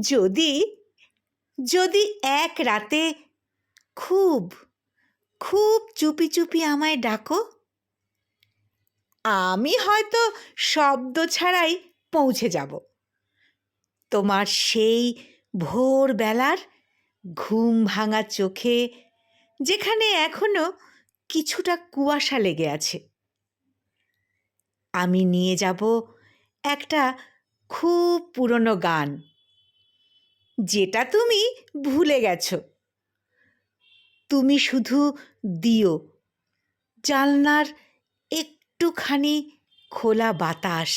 যদি যদি এক রাতে খুব খুব চুপি চুপি আমায় ডাকো, আমি হয়তো শব্দ ছাড়াই পৌঁছে যাব তোমার সেই ভোরবেলার ঘুম ভাঙা চোখে, যেখানে এখনো কিছুটা কুয়াশা লেগে আছে। আমি নিয়ে যাব একটা খুব পুরনো গান, যেটা তুমি ভুলে গেছো। তুমি শুধু দিও জানলার একটুখানি খোলা বাতাস,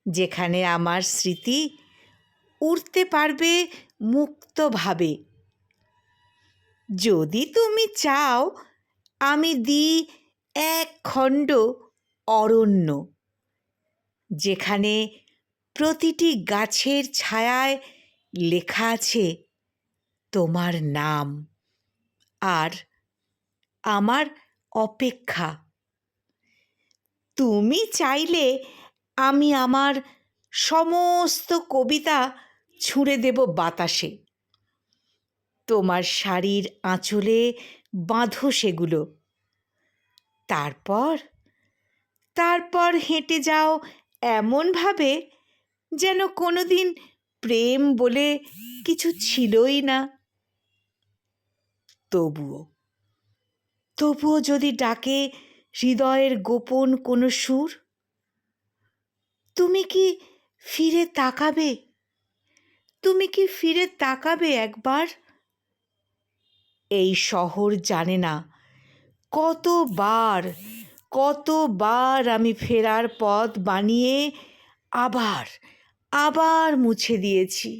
যেখানে আমার স্মৃতি উড়তে পারবে মুক্তভাবে। যদি তুমি চাও, আমি দিই এক খণ্ড অরণ্য, যেখানে প্রতিটি গাছের ছায়ায় লেখা আছে তোমার নাম আর আমার অপেক্ষা। তুমি চাইলে আমি আমার সমস্ত কবিতা ছুঁড়ে দেব বাতাসে। তোমার শাড়ির আঁচলে বাঁধো সেগুলো। তারপর হেঁটে যাও এমনভাবে যেন কোনোদিন প্রেম বলে কিছু ছিলই না। তবুও যদি ডাকে হৃদয়ের গোপন কোনো সুর, তুমি কি ফিরে তাকাবে? তুমি কি ফিরে তাকাবে একবার? এই শহর জানে না কতবার আমি ফেরার পথ বানিয়ে আবার মুছে দিয়েছি।